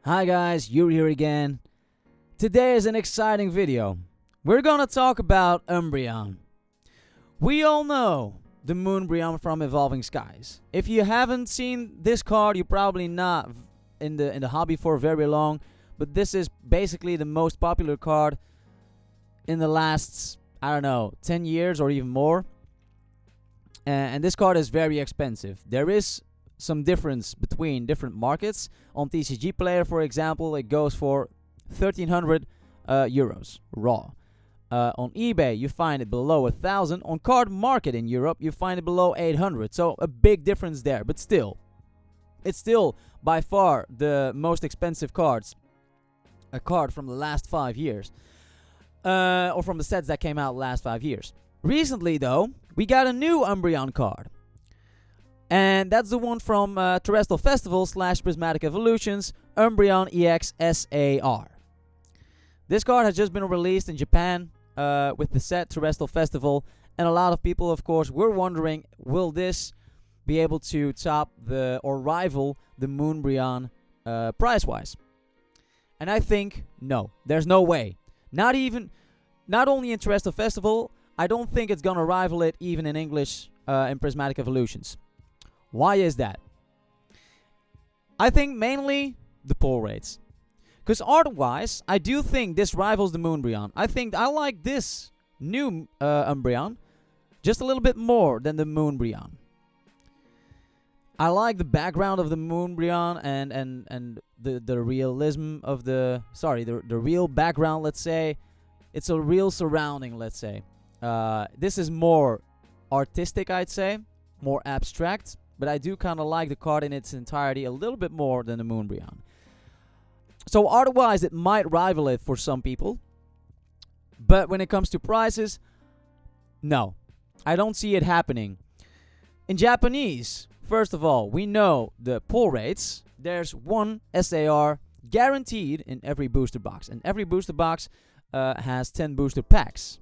Hi guys, Yuri here again. Today is an exciting video. We're gonna talk about Umbreon. We all know the Moonbreon from Evolving Skies. If you haven't seen this card, you're probably not in the hobby for very long, but this is basically the most popular card in the last, I don't know, 10 years or even more. And this card is very expensive. There is some difference between different markets. On TCG Player, for example, it goes for 1,300 euros raw. On eBay, you find it below 1,000. On Card Market in Europe, you find it below 800. So a big difference there, but still, it's still by far the most expensive cards. A card from the last 5 years, or from the sets that came out last 5 years. Recently, though, we got a new Umbreon card. And that's the one from Terrestrial Festival / Prismatic Evolutions, Umbreon EX SAR. This card has just been released in Japan with the set Terrestrial Festival, and a lot of people, of course, were wondering, will this be able to top or rival the Moonbreon price-wise? And I think no, there's no way. Not only in Terrestrial Festival, I don't think it's gonna rival it even in English in Prismatic Evolutions. Why is that? I think mainly the pull rates. Because art-wise, I do think this rivals the Moonbreon. I like this new Umbreon just a little bit more than the Moonbreon. I like the background of the Moonbreon and the realism of the real background, let's say. It's a real surrounding, let's say. This is more artistic, I'd say, more abstract. But I do kind of like the card in its entirety a little bit more than the Moonbreon. So art-wise, it might rival it for some people. But when it comes to prices, no. I don't see it happening. In Japanese, first of all, we know the pull rates. There's one SAR guaranteed in every booster box. And every booster box has 10 booster packs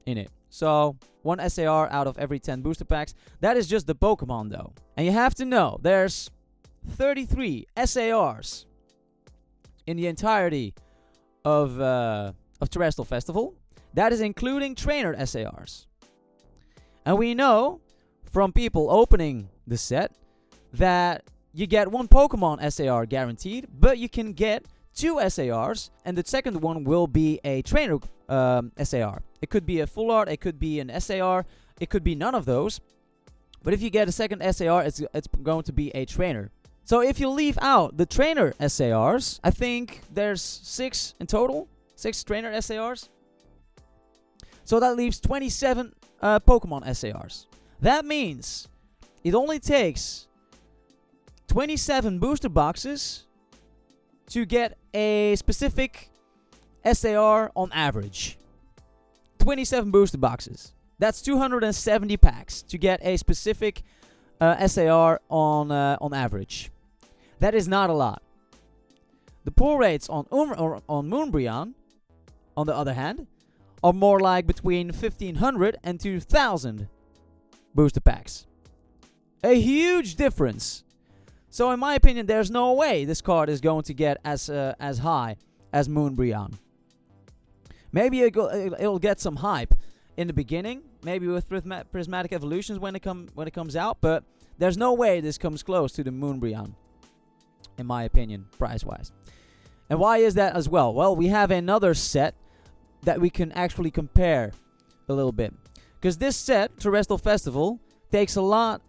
in it. So, one SAR out of every 10 booster packs. That is just the Pokemon, though. And you have to know, there's 33 SARs in the entirety of Terrestrial Festival. That is including trainer SARs. And we know from people opening the set that you get one Pokemon SAR guaranteed, but you can get 2 SARs, and the second one will be a trainer SAR. It could be a full art, it could be an SAR, it could be none of those. But if you get a second SAR, it's going to be a trainer. So if you leave out the trainer SARs, I think there's 6 in total, 6 trainer SARs. So that leaves 27 Pokemon SARs. That means it only takes 27 booster boxes to get a specific SAR on average. 27 booster boxes. That's 270 packs to get a specific SAR on average. That is not a lot. The pull rates on Moonbreon, on the other hand, are more like between 1,500 and 2,000 booster packs. A huge difference. So in my opinion, there's no way this card is going to get as high as Moonbreon. Maybe it'll get some hype in the beginning, maybe with Prismatic Evolutions when it comes out, but there's no way this comes close to the Moonbreon, in my opinion, price-wise. And why is that as well? Well, we have another set that we can actually compare a little bit, because this set, Terrestrial Festival, takes a lot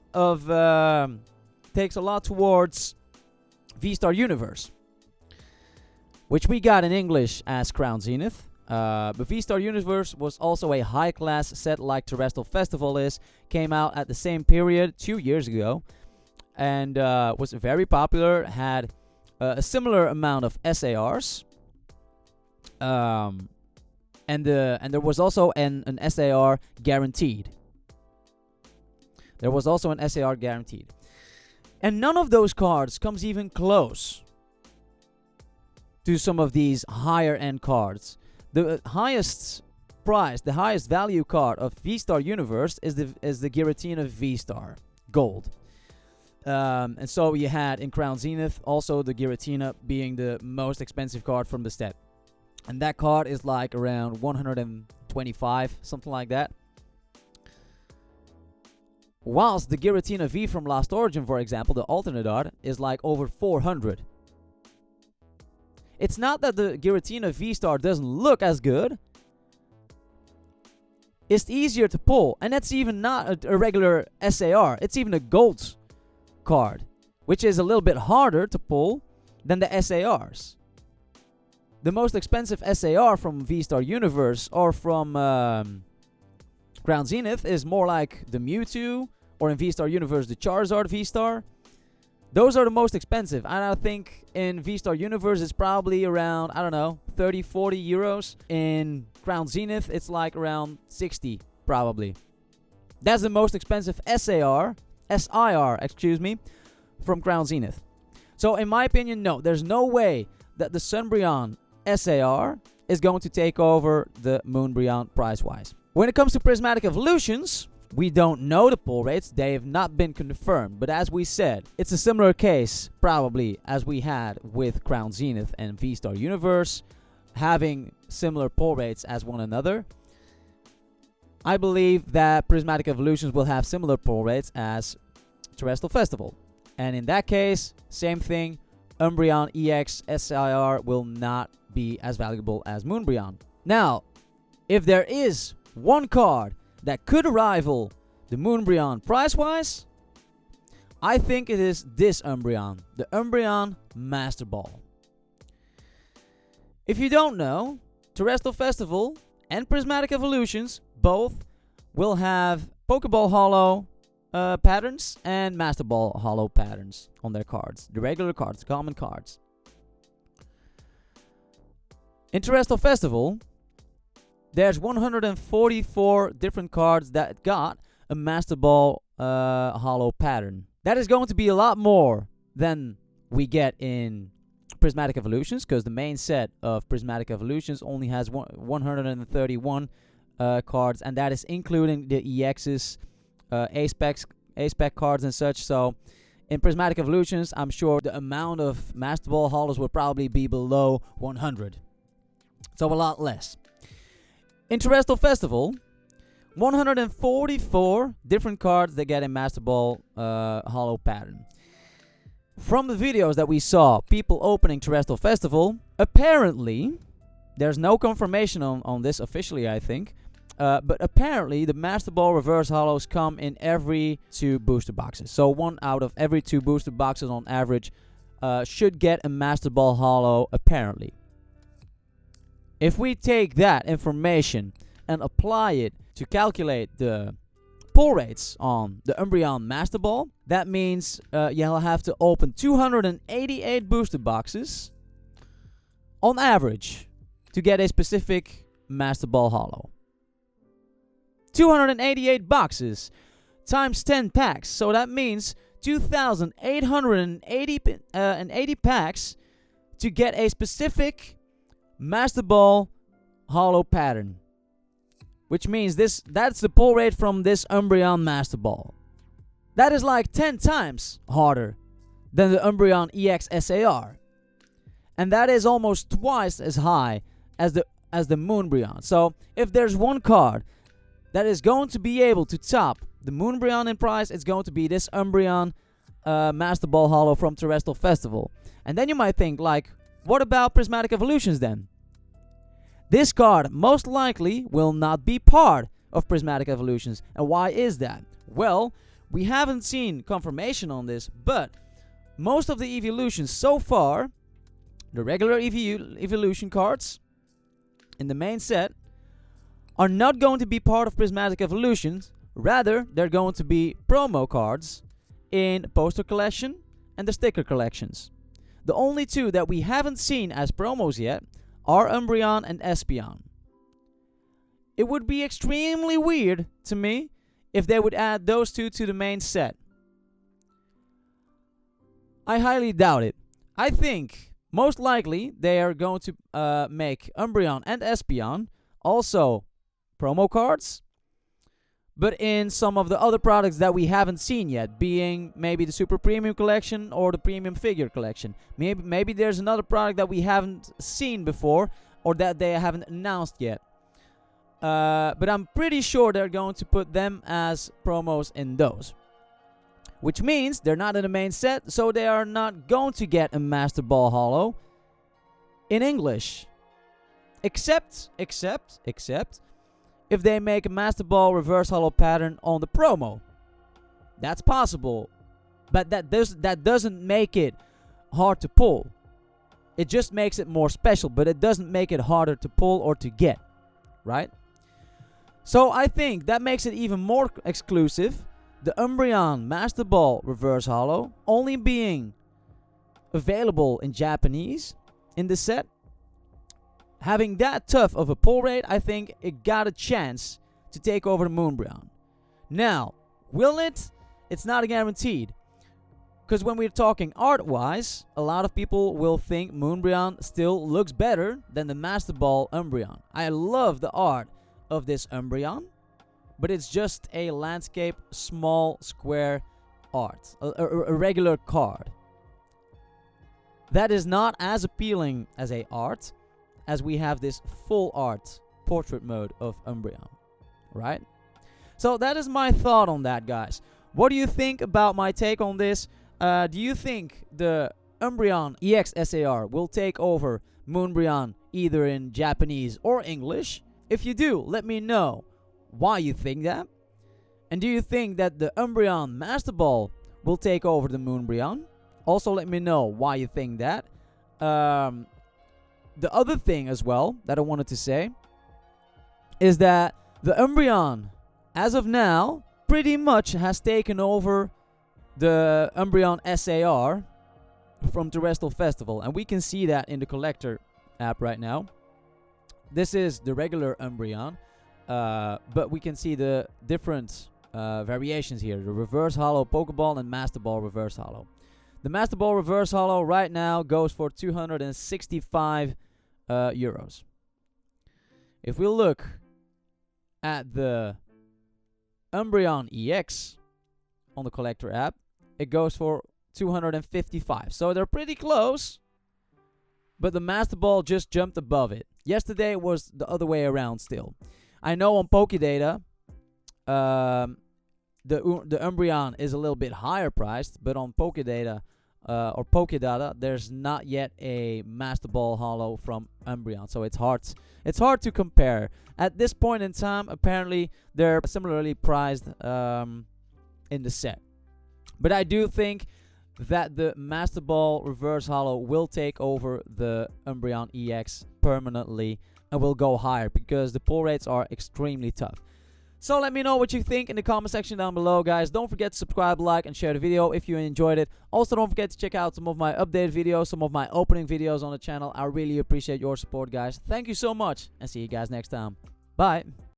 towards V-Star Universe, which we got in English as Crown Zenith. But V-Star Universe was also a high-class set like Terrestrial Festival is. Came out at the same period 2 years ago, and was very popular. Had a similar amount of SARs, and there was also an SAR guaranteed. There was also an SAR guaranteed. And none of those cards comes even close to some of these higher end cards. The highest price, the highest value card of V-Star Universe is the Giratina V-Star Gold. And so you had in Crown Zenith also the Giratina being the most expensive card from the set. And that card is like around 125, something like that. Whilst the Giratina V from Last Origin, for example, the alternate art, is like over 400. It's not that the Giratina V-Star doesn't look as good. It's easier to pull. And that's even not a regular SAR. It's even a gold card, which is a little bit harder to pull than the SARs. The most expensive SAR from V-Star Universe or from Crown Zenith is more like the Mewtwo, or in V-Star Universe the Charizard V-Star. Those are the most expensive. And I think in V-Star Universe it's probably around, I don't know, 30, 40 euros. In Crown Zenith it's like around 60 probably. That's the most expensive SIR, excuse me, from Crown Zenith. So in my opinion, no, there's no way that the Sunbreon SAR is going to take over the Moonbreon price-wise. When it comes to Prismatic Evolutions, we don't know the pull rates. They have not been confirmed. But as we said, it's a similar case probably as we had with Crown Zenith and V-Star Universe, having similar pull rates as one another. I believe that Prismatic Evolutions will have similar pull rates as Terrestrial Festival. And in that case, same thing, Umbreon EX SIR will not be as valuable as Moonbreon. Now, if there is one card that could rival the Moonbreon price-wise, I think it is this Umbreon, the Umbreon Master Ball. If you don't know, Terrestrial Festival and Prismatic Evolutions both will have Pokeball Holo patterns and Master Ball Holo patterns on their cards. The regular cards, the common cards. In Terrestrial Festival, there's 144 different cards that got a Master Ball Holo pattern. That is going to be a lot more than we get in Prismatic Evolutions, because the main set of Prismatic Evolutions only has 131 cards, and that is including the EXs, A-Spec cards and such. So in Prismatic Evolutions, I'm sure the amount of Master Ball Holos will probably be below 100. So a lot less. In Terrestrial Festival, 144 different cards that get a Master Ball Holo pattern. From the videos that we saw, people opening Terrestrial Festival, apparently, there's no confirmation on this officially, I think, but apparently the Master Ball Reverse Holos come in every 2 booster boxes. So 1 out of every 2 booster boxes on average should get a Master Ball Holo, apparently. If we take that information and apply it to calculate the pull rates on the Umbreon Master Ball, that means you'll have to open 288 booster boxes on average to get a specific Master Ball Holo. 288 boxes times 10 packs, so that means 2,880 packs to get a specific Master Ball Holo pattern. Which means that's the pull rate from this Umbreon Master Ball. That is like 10 times harder than the Umbreon EX SAR. And that is almost twice as high as the Moonbreon. So if there's one card that is going to be able to top the Moonbreon in price, it's going to be this Umbreon Master Ball Holo from Terrestrial Festival. And then you might think, like, what about Prismatic Evolutions then? This card most likely will not be part of Prismatic Evolutions. And why is that? Well, we haven't seen confirmation on this, but most of the evolutions so far, the regular evolution cards in the main set, are not going to be part of Prismatic Evolutions. Rather, they're going to be promo cards in poster collection and the sticker collections. The only 2 that we haven't seen as promos yet are Umbreon and Espeon. It would be extremely weird to me if they would add those 2 to the main set. I highly doubt it. I think most likely they are going to make Umbreon and Espeon also promo cards, but in some of the other products that we haven't seen yet, being maybe the Super Premium Collection or the Premium Figure Collection. Maybe there's another product that we haven't seen before or that they haven't announced yet. But I'm pretty sure they're going to put them as promos in those. Which means they're not in the main set, so they are not going to get a Master Ball Holo in English. Except if they make a Master Ball Reverse Holo pattern on the promo. That's possible. But that doesn't make it hard to pull. It just makes it more special, but it doesn't make it harder to pull or to get. Right? So I think that makes it even more exclusive. The Umbreon Master Ball Reverse Holo only being available in Japanese in the set. Having that tough of a pull rate, I think it got a chance to take over the Moonbreon. Now, will it? It's not guaranteed. Because when we're talking art-wise, a lot of people will think Moonbreon still looks better than the Master Ball Umbreon. I love the art of this Umbreon, but it's just a landscape, small, square art. A regular card. That is not as appealing as a art as we have this full art portrait mode of Umbreon, right? So that is my thought on that, guys. What do you think about my take on this? Do you think the Umbreon EX SAR will take over Moonbreon either in Japanese or English? If you do, let me know why you think that. And do you think that the Umbreon Master Ball will take over the Moonbreon? Also let me know why you think that. The other thing as well that I wanted to say is that the Umbreon, as of now, pretty much has taken over the Umbreon SAR from Terrestrial Festival. And we can see that in the collector app right now. This is the regular Umbreon, but we can see the different variations here. The Reverse Holo Pokeball and Master Ball Reverse Holo. The Master Ball Reverse Holo right now goes for 265 euros. If we look at the Umbreon EX on the collector app, it goes for 255. So they're pretty close, but the Master Ball just jumped above it. Yesterday it was the other way around still. I know on Pokédata, the Umbreon is a little bit higher priced, but on Pokédata or Pokédata, there's not yet a Master Ball Holo from Umbreon, so it's hard to compare. At this point in time, apparently they're similarly priced in the set. But I do think that the Master Ball Reverse Holo will take over the Umbreon EX permanently and will go higher because the pull rates are extremely tough. So let me know what you think in the comment section down below, guys. Don't forget to subscribe, like, and share the video if you enjoyed it. Also, don't forget to check out some of my updated videos, some of my opening videos on the channel. I really appreciate your support, guys. Thank you so much, and see you guys next time. Bye.